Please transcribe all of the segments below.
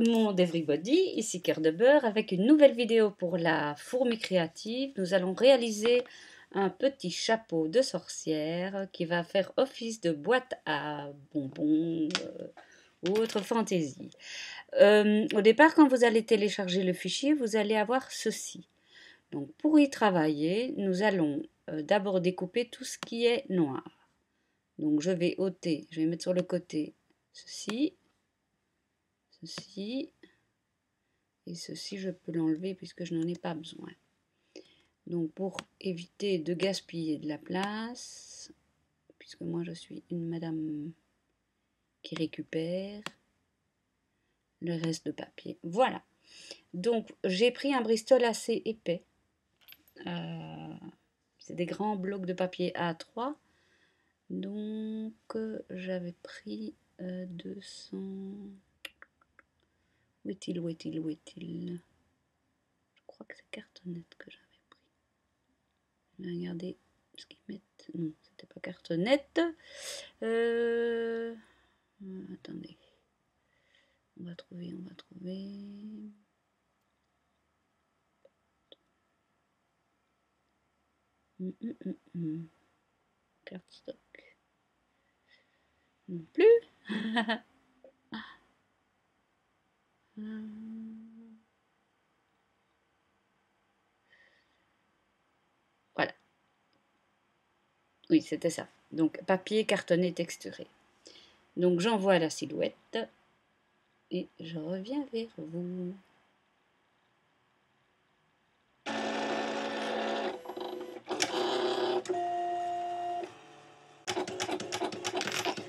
le monde everybody, ici Cœur de Beurre avec une nouvelle vidéo pour la fourmi créative. Nous allons réaliser un petit chapeau de sorcière qui va faire office de boîte à bonbons ou autre fantaisie. Au départ, quand vous allez télécharger le fichier, vous allez avoir ceci. Donc pour y travailler, nous allons d'abord découper tout ce qui est noir. Donc je vais ôter, je vais mettre sur le côté ceci. Ceci et ceci je peux l'enlever puisque je n'en ai pas besoin. Donc pour éviter de gaspiller de la place, puisque moi je suis une madame qui récupère le reste de papier. Voilà. Donc j'ai pris un Bristol assez épais. C'est des grands blocs de papier A3. Donc j'avais pris 200... Où est-il? Je crois que c'est cartonnette que j'avais pris. Je vais regarder ce qu'ils mettent. Non, c'était pas cartonnette. Attendez. On va trouver. Cardstock. Non plus. Voilà. Oui, c'était ça. Donc, papier cartonné texturé. Donc, j'envoie la silhouette et je reviens vers vous.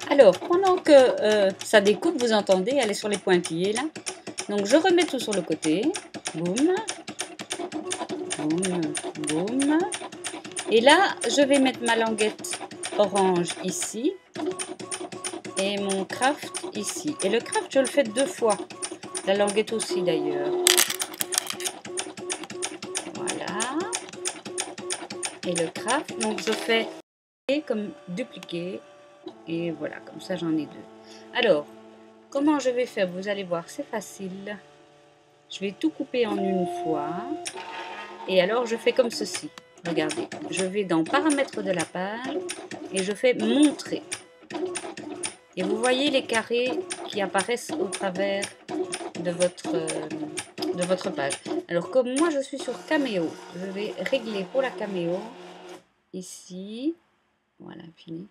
Alors, pendant que ça découpe, vous entendez, elle est sur les pointillés là. Donc, je remets tout sur le côté. Boum. Boum, boum. Et là, je vais mettre ma languette orange ici. Et mon craft ici. Et le craft, je le fais 2 fois. La languette aussi d'ailleurs. Voilà. Et le craft, donc je fais comme dupliquer. Et voilà, comme ça j'en ai 2. Alors, comment je vais faire? Vous allez voir, c'est facile. Je vais tout couper en une fois. Et alors, je fais comme ceci. Regardez, je vais dans paramètres de la page et je fais montrer. Et vous voyez les carrés qui apparaissent au travers de votre page. Alors, comme moi je suis sur Cameo, je vais régler pour la Cameo ici. Voilà, fini.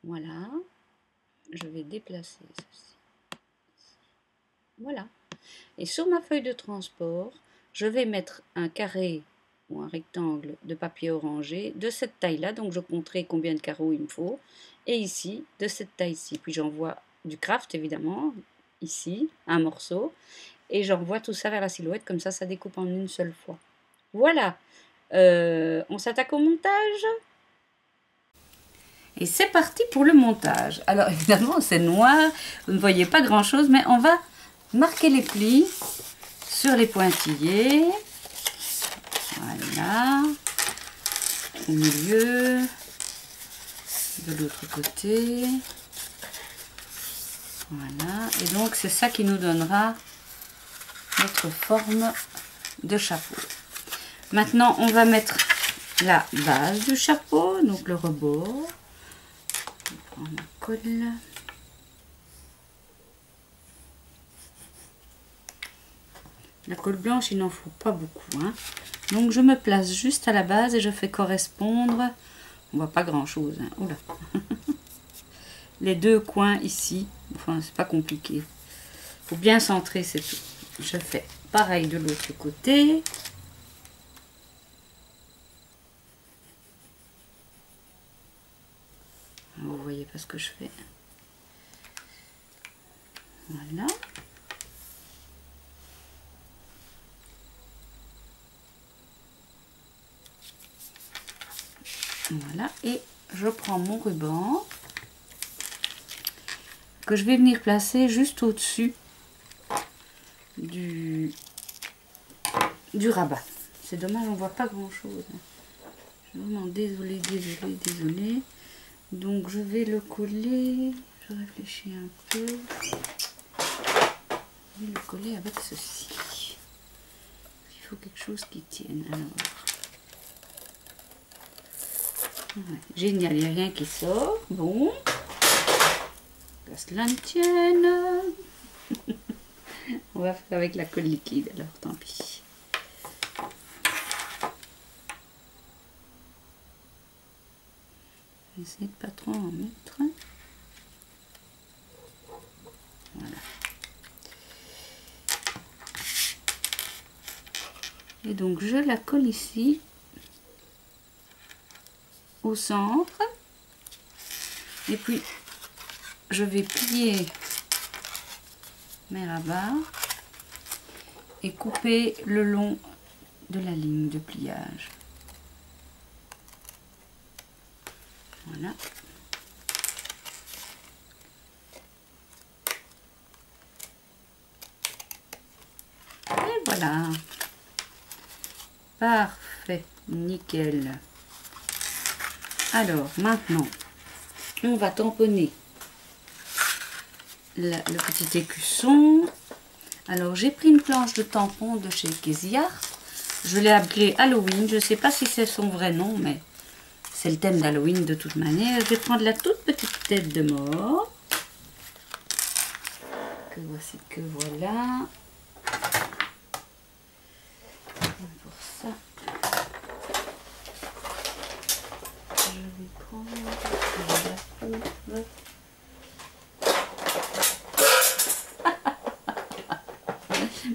Voilà. Je vais déplacer ceci. Voilà. Et sur ma feuille de transport, je vais mettre un carré ou un rectangle de papier orangé de cette taille-là. Donc, je compterai combien de carreaux il me faut. Et ici, de cette taille-ci. Puis, j'envoie du craft, évidemment, ici, un morceau. Et j'envoie tout ça vers la silhouette. Comme ça, ça découpe en une seule fois. Voilà. On s'attaque au montage. Et c'est parti pour le montage. Alors, évidemment, c'est noir. Vous ne voyez pas grand-chose, mais on va marquer les plis sur les pointillés. Voilà. Au milieu. De l'autre côté. Voilà. Et donc, c'est ça qui nous donnera notre forme de chapeau. Maintenant, on va mettre la base du chapeau, donc le rebord. On prend la colle. La colle blanche, il n'en faut pas beaucoup, hein. Donc, je me place juste à la base et je fais correspondre. On voit pas grand-chose, hein. Oula. Les 2 coins ici. Enfin, c'est pas compliqué. Il faut bien centrer, c'est tout. Je fais pareil de l'autre côté. Vous voyez pas ce que je fais. Voilà. Voilà, et je prends mon ruban que je vais venir placer juste au-dessus du rabat. C'est dommage, on voit pas grand-chose. Je suis vraiment désolée. Donc je vais le coller. Je réfléchis un peu. coller avec ceci. Il faut quelque chose qui tienne. Alors, ouais, génial, il n'y a rien qui sort. Bon, que cela ne tienne. On va faire avec la colle liquide, alors tant pis. Essayez de pas trop en mettre. Voilà. Et donc je la colle ici au centre. Et puis je vais plier mes rabats et couper le long de la ligne de pliage. Voilà. Et voilà. Parfait, nickel. Alors maintenant, on va tamponner le petit écusson. Alors j'ai pris une planche de tampon de chez Kéziart. Je l'ai appelée Halloween. Je ne sais pas si c'est son vrai nom, mais c'est le thème d'Halloween de toute manière. Je vais prendre la toute petite tête de mort. Que voici, que voilà. Pour ça, je vais prendre la peau.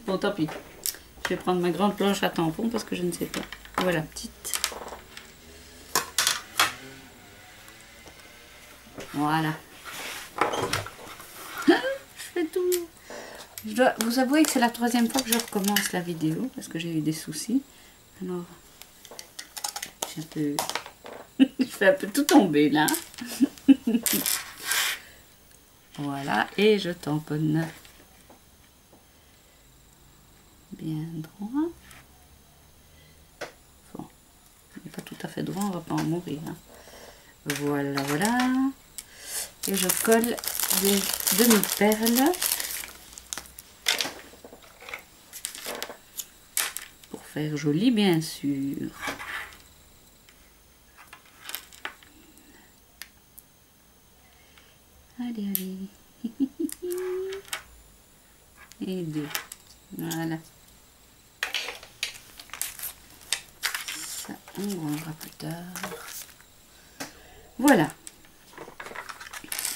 Bon, tant pis. Je vais prendre ma grande planche à tampon parce que je ne sais pas. Voilà, petite. Voilà. Je fais tout. Je dois vous avouer que c'est la 3e fois que je recommence la vidéo parce que j'ai eu des soucis. Alors, j'ai un peu... je fais un peu tout tomber là. Voilà, et je tamponne. Bien droit. Bon, il n'est pas tout à fait droit, on va pas en mourir. Hein. Voilà, voilà. Et je colle des demi-perles pour faire joli, bien sûr. Allez, allez. Et 2. Voilà. Ça, on rendra plus tard. Voilà.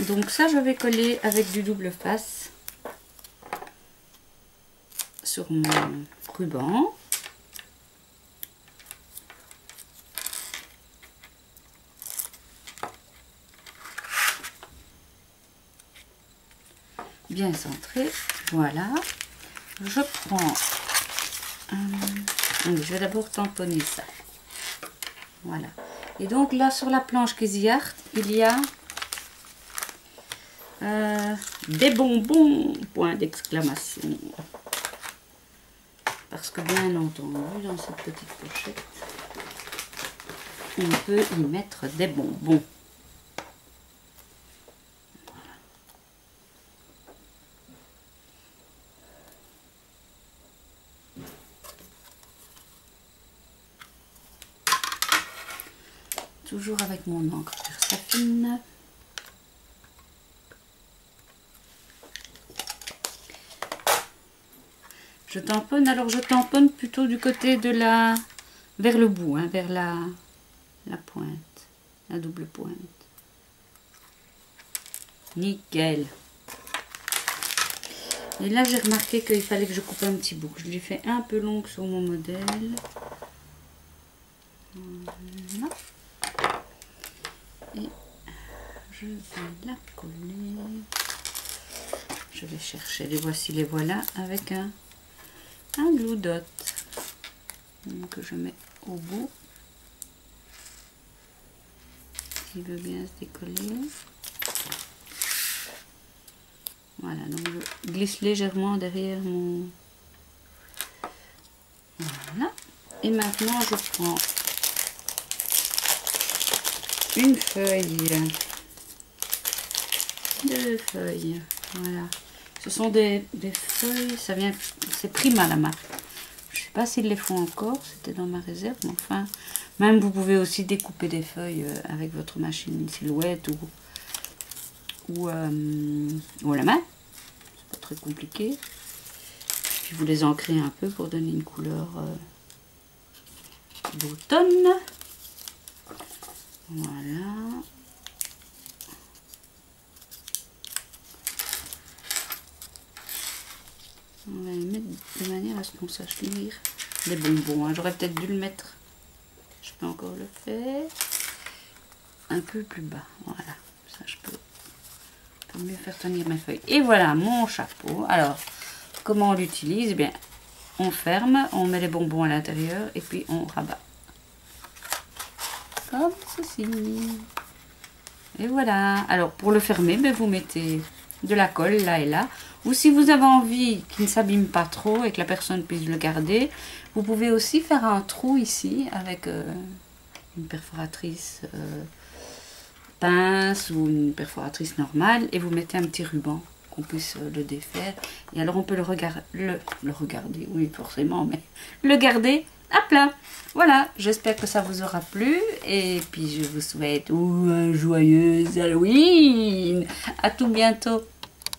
Donc ça, je vais coller avec du double face sur mon ruban. Bien centré. Voilà. Je prends... je vais d'abord tamponner ça. Voilà. Et donc là, sur la planche Kéziart, il y a des bonbons, point d'exclamation. Parce que bien entendu, dans cette petite pochette, on peut y mettre des bonbons. Toujours avec mon encre Versafine. Je tamponne, alors je tamponne plutôt du côté de la... vers le bout, hein, vers la pointe, la double pointe. Nickel. Et là j'ai remarqué qu'il fallait que je coupe un petit bout. Je l'ai fait un peu longue sur mon modèle. Voilà. Et je vais la coller. Je vais chercher, les voici, les voilà, avec un glue dot que je mets au bout. Il veut bien se décoller. Voilà, donc je glisse légèrement derrière mon... Voilà. Et maintenant, je prends une feuille, 2 feuilles, voilà. Ce sont des feuilles, ça vient, c'est Prima la marque. Je sais pas s'ils les font encore, c'était dans ma réserve, mais enfin, même vous pouvez aussi découper des feuilles avec votre machine Silhouette ou à la main. C'est pas très compliqué. Puis vous les ancrez un peu pour donner une couleur d'automne. Voilà. On va les mettre de manière à ce qu'on sache lire les bonbons. Hein. J'aurais peut-être dû le mettre. Je peux encore le faire. Un peu plus bas. Voilà. Ça, je peux mieux faire tenir mes feuilles. Et voilà mon chapeau. Alors, comment on l'utilise? Eh bien, on ferme, on met les bonbons à l'intérieur et puis on rabat. Comme ceci. Et voilà. Alors, pour le fermer, ben, vous mettez de la colle là et là. Ou si vous avez envie qu'il ne s'abîme pas trop et que la personne puisse le garder, vous pouvez aussi faire un trou ici avec une perforatrice pince ou une perforatrice normale et vous mettez un petit ruban qu'on puisse le défaire. Et alors on peut le regarder, oui forcément, mais le garder à plat. Voilà, j'espère que ça vous aura plu et puis je vous souhaite un joyeux Halloween. À tout bientôt.